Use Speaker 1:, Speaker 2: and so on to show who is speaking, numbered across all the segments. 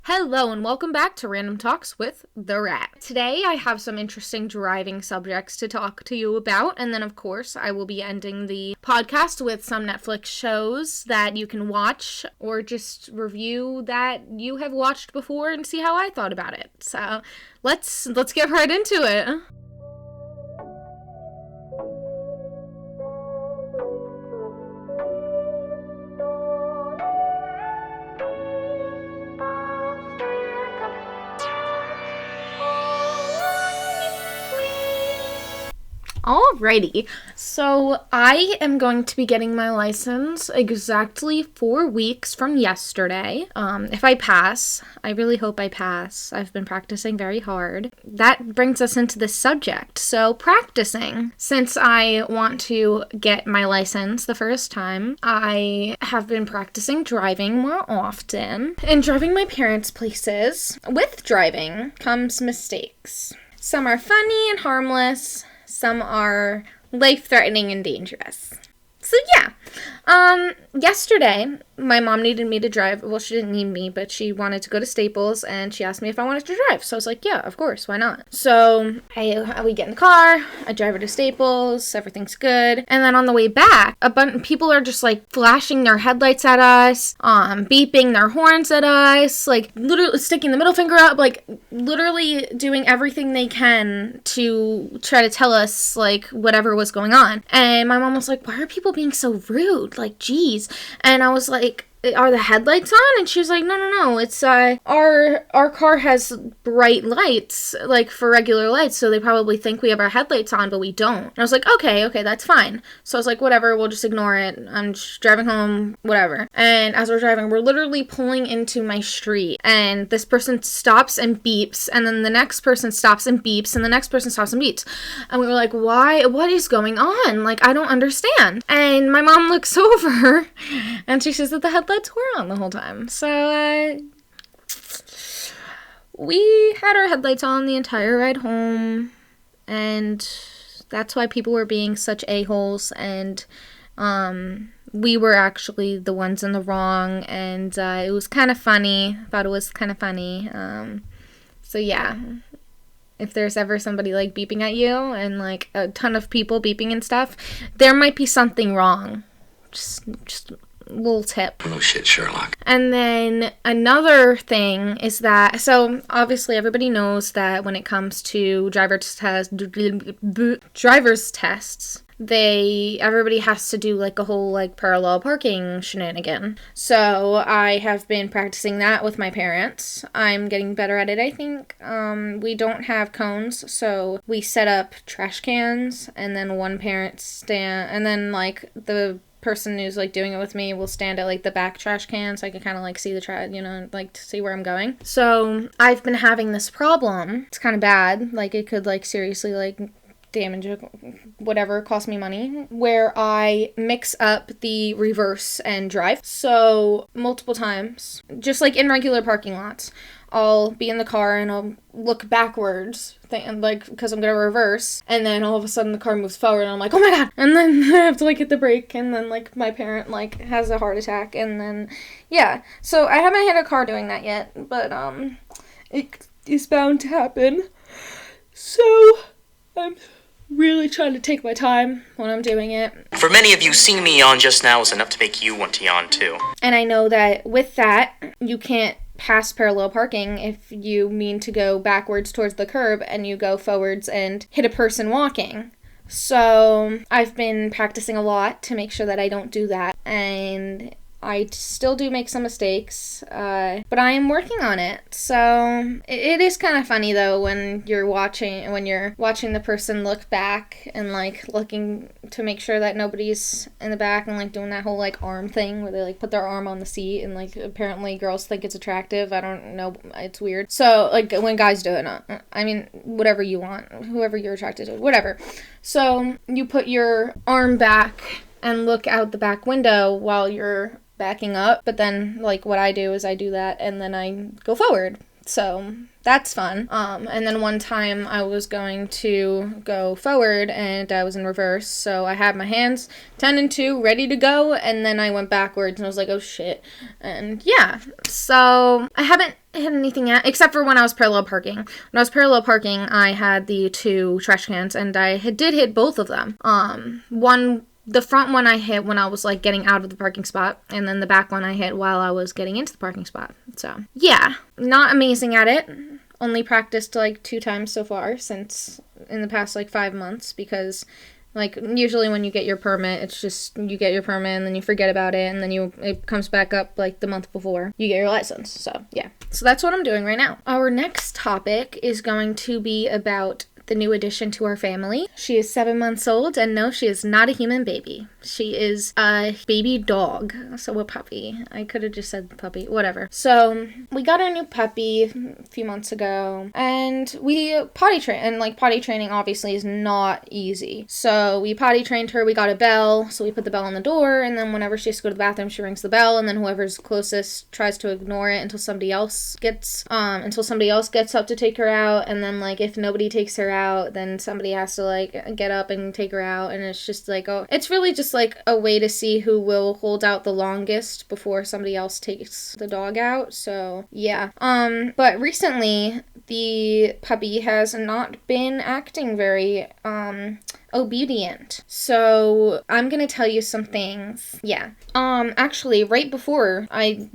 Speaker 1: Hello and welcome back to Random Talks with the Rat. Today I have some interesting driving subjects to talk to you about, and then of course I will be ending the podcast with some Netflix shows that you can watch or just review that you have watched before and see how I thought about it. So let's get right into it. Alrighty, so I am going to be getting my license exactly 4 weeks from yesterday. If I pass, I really hope I pass. I've been practicing very hard. That brings us into this subject. So practicing. Since I want to get my license the first time, I have been practicing driving more often. And driving my parents' places. With driving comes mistakes. Some are funny and harmless. Some are life-threatening and dangerous. So yeah, yesterday, my mom needed me to drive. Well, she didn't need me, but she wanted to go to Staples, and she asked me if I wanted to drive. So I was like, yeah, of course, why not? So we get in the car, I drive her to Staples, everything's good. And then on the way back, a bunch of people are just like flashing their headlights at us, beeping their horns at us, like literally sticking the middle finger up, like literally doing everything they can to try to tell us like whatever was going on. And my mom was like, why are people being so rude? Like, geez. And I was like, are the headlights on? And she was like, no, it's, our car has bright lights, like, for regular lights, so they probably think we have our headlights on, but we don't. And I was like, okay, that's fine. So I was like, whatever, we'll just ignore it. I'm just driving home, whatever. And as we're driving, we're literally pulling into my street, and this person stops and beeps, and then the next person stops and beeps, and the next person stops and beeps. And we were like, why? What is going on? Like, I don't understand. And my mom looks over, and she says that the headlights were on the whole time. So, we had our headlights on the entire ride home, and that's why people were being such a-holes, and, we were actually the ones in the wrong, and, it was kind of funny. I thought it was kind of funny. So yeah. If there's ever somebody, like, beeping at you, and, like, a ton of people beeping and stuff, there might be something wrong. Just little tip.
Speaker 2: No shit, Sherlock.
Speaker 1: And then another thing is that, so obviously everybody knows that when it comes to driver's tests, everybody has to do like a whole like parallel parking shenanigan. So I have been practicing that with my parents. I'm getting better at it, I think. We don't have cones, so we set up trash cans, and then one parent and then like the person who's like doing it with me will stand at like the back trash can so I can kind of like see the like to see where I'm going. So I've been having this problem. It's kind of bad. Like it could like seriously like damage whatever, cost me money, where I mix up the reverse and drive. So multiple times, just like in regular parking lots, I'll be in the car and I'll look backwards, because I'm gonna reverse, and then all of a sudden the car moves forward, and I'm like, oh my god, and then I have to, like, hit the brake, and then, like, my parent, like, has a heart attack, and then, yeah. So I haven't hit a car doing that yet, but, it is bound to happen. So, I'm really trying to take my time when I'm doing it.
Speaker 2: For many of you, seeing me yawn just now was enough to make you want to yawn too.
Speaker 1: And I know that with that, you can't pass parallel parking if you mean to go backwards towards the curb and you go forwards and hit a person walking. So I've been practicing a lot to make sure that I don't do that, and I still do make some mistakes, but I am working on it. So it is kind of funny though when you're watching the person look back and like looking to make sure that nobody's in the back, and like doing that whole like arm thing where they like put their arm on the seat, and like apparently girls think it's attractive. I don't know, it's weird. So like when guys do it, I mean whatever you want, whoever you're attracted to, whatever. So you put your arm back and look out the back window while you're backing up, but then like what I do is I do that and then I go forward So that's fun. And then one time I was going to go forward and I was in reverse. So I had my hands 10 and 2 ready to go. And then I went backwards and I was like, oh shit. And yeah, so I haven't hit anything yet, except for when I was parallel parking. When I was parallel parking, I had the 2 trash cans and I did hit both of them. The front one I hit when I was, like, getting out of the parking spot, and then the back one I hit while I was getting into the parking spot. So, yeah, not amazing at it. Only practiced, like, 2 times so far since in the past, like, 5 months, because, like, usually when you get your permit, it's just, you get your permit, and then you forget about it, and then it comes back up, like, the month before you get your license. So, yeah. So that's what I'm doing right now. Our next topic is going to be about the new addition to our family. She is 7 months old, and no, she is not a human baby. She is a baby dog. So a puppy. I could have just said puppy. Whatever. So we got our new puppy a few months ago, and we potty train. And like potty training obviously is not easy. So we potty trained her. We got a bell. So we put the bell on the door, and then whenever she has to go to the bathroom, she rings the bell, and then whoever's closest tries to ignore it until somebody else gets up to take her out. And then like if nobody takes her out, then somebody has to like get up and take her out, and it's just like, oh, it's really just like a way to see who will hold out the longest before somebody else takes the dog out. So yeah, but recently the puppy has not been acting very obedient. So I'm gonna tell you some things. Yeah. Actually, right before I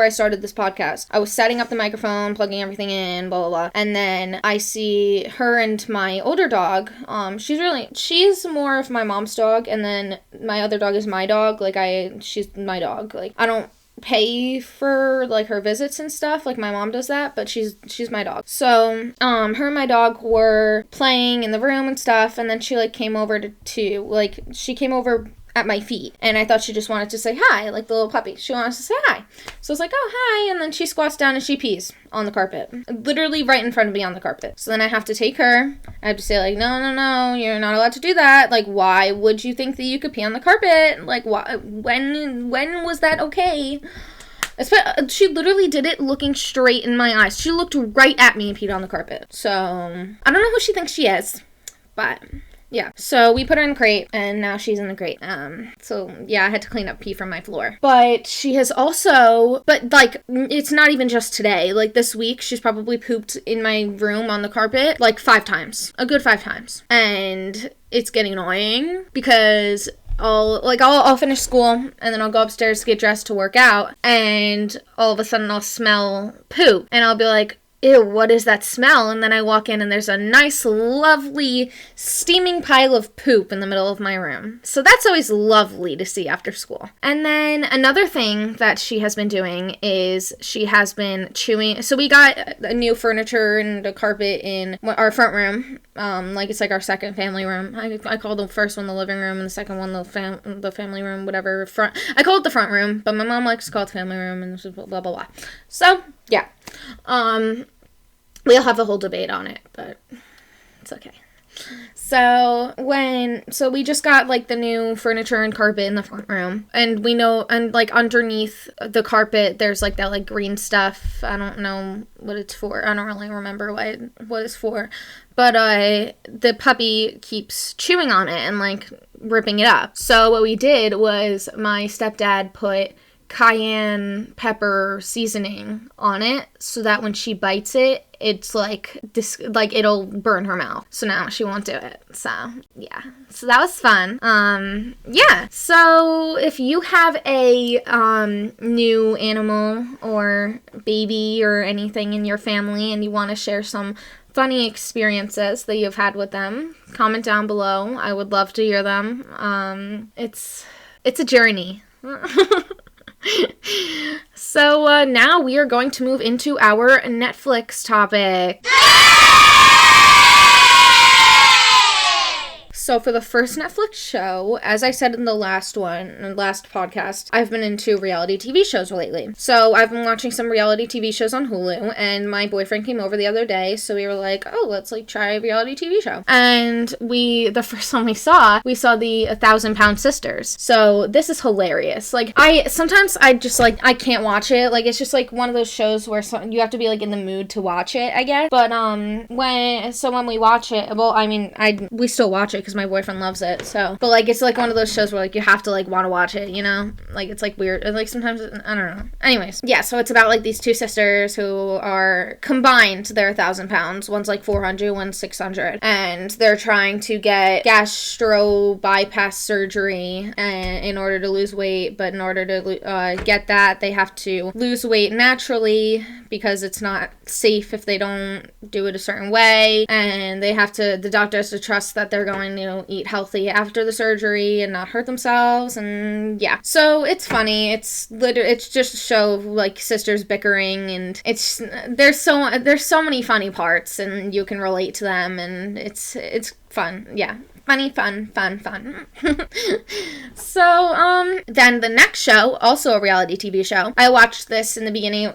Speaker 1: started this podcast, I was setting up the microphone, plugging everything in, blah blah blah, and then I see her and my older dog. She's more of my mom's dog, and then my other dog is my dog. She's my dog. Like, I don't pay for like her visits and stuff like my mom does that, but she's my dog. So her and my dog were playing in the room and stuff, and then she like came over she came over at my feet, and I thought she just wanted to say hi, like the little puppy. She wanted to say hi. So I was like, oh, hi, and then she squats down and she pees on the carpet. Literally right in front of me on the carpet. So then I have to take her. I have to say, like, no, you're not allowed to do that. Like, why would you think that you could pee on the carpet? Like, why? When was that okay? She literally did it looking straight in my eyes. She looked right at me and peed on the carpet. So, I don't know who she thinks she is, but yeah. So we put her in the crate, and now she's in the crate. So yeah, I had to clean up pee from my floor. But she has also, it's not even just today. Like this week, she's probably pooped in my room on the carpet like 5 times. A good 5 times. And it's getting annoying because I'll finish school, and then I'll go upstairs to get dressed to work out, and all of a sudden I'll smell poop, and I'll be like, ew, what is that smell? And then I walk in and there's a nice, lovely, steaming pile of poop in the middle of my room. So that's always lovely to see after school. And then another thing that she has been doing is she has been chewing. So we got a new furniture and a carpet in our front room. It's like our second family room. I call the first one the living room and the second one the family room, whatever. I call it the front room, but my mom likes to call it the family room and blah, blah, blah. So, yeah. We'll have a whole debate on it, but it's okay. So we just got like the new furniture and carpet in the front room, and we know, and like underneath the carpet there's like that like green stuff. I don't know what it's for. I don't really remember what it's for, but the puppy keeps chewing on it and like ripping it up. So what we did was my stepdad put cayenne pepper seasoning on it so that when she bites it, it's like it'll burn her mouth. So now she won't do it. So yeah, so that was fun. Yeah, so if you have a new animal or baby or anything in your family and you want to share some funny experiences that you've had with them, comment down below. I would love to hear them. It's a journey. So now we are going to move into our Netflix topic. So for the first Netflix show, as I said in the last podcast, I've been into reality TV shows lately. So I've been watching some reality TV shows on Hulu, and my boyfriend came over the other day, so we were like, oh, let's like try a reality TV show. And the first one we saw the 1,000-Pound Sisters. So this is hilarious. Like, I can't watch it. Like, it's just like one of those shows where you have to be like in the mood to watch it, I guess. But when we watch it, well, I mean, we still watch it because my boyfriend loves it. So, but like, it's like one of those shows where like you have to like want to watch it, you know? Like, it's like weird. Like sometimes, I don't know. Anyways, yeah. So it's about like these two sisters who are combined. They're 1,000 pounds. One's like 400, one's 600, and they're trying to get gastro bypass surgery in order to lose weight. But in order to get that, they have to lose weight naturally because it's not safe if they don't do it a certain way, and the doctor has to trust that they're going to eat healthy after the surgery and not hurt themselves. And yeah, so it's funny. It's just a show of like sisters bickering, and there's so many funny parts, and you can relate to them, and it's fun. Yeah. Funny, fun. So, then the next show, also a reality TV show, I watched this in the beginning,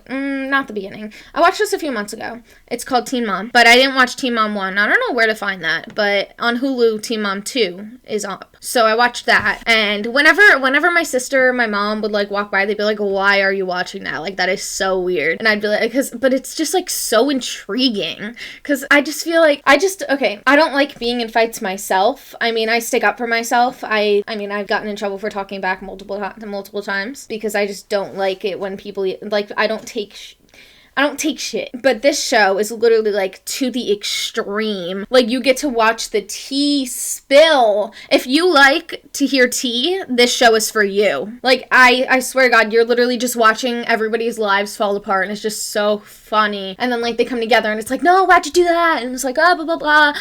Speaker 1: not the beginning, I watched this a few months ago. It's called Teen Mom, but I didn't watch Teen Mom 1. I don't know where to find that, but on Hulu, Teen Mom 2 is up. So I watched that, and whenever my sister, my mom would like walk by, they'd be like, why are you watching that? Like, that is so weird. And I'd be like, but it's just like so intriguing, because I just feel like, I don't like being in fights myself. I mean, I stick up for myself. I mean, I've gotten in trouble for talking back multiple times because I just don't like it when people, like, I don't take shit. But this show is literally like to the extreme. Like, you get to watch the tea spill. If you like to hear tea, this show is for you. Like, I swear to God, you're literally just watching everybody's lives fall apart, and it's just so funny. And then like they come together and it's like, no, why'd you do that? And it's like, blah blah blah.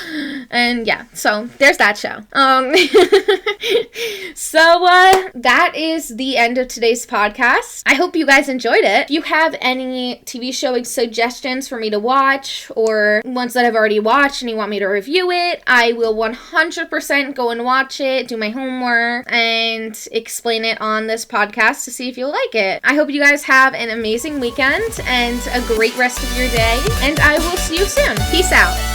Speaker 1: And yeah, so there's that show. So that is the end of today's podcast. I hope you guys enjoyed it. If you have any TV show suggestions for me to watch, or ones that I've already watched and you want me to review it, I will 100% go and watch it, do my homework, and explain it on this podcast to see if you'll like it. I hope you guys have an amazing weekend and a great rest of your day, and I will see you soon. Peace out.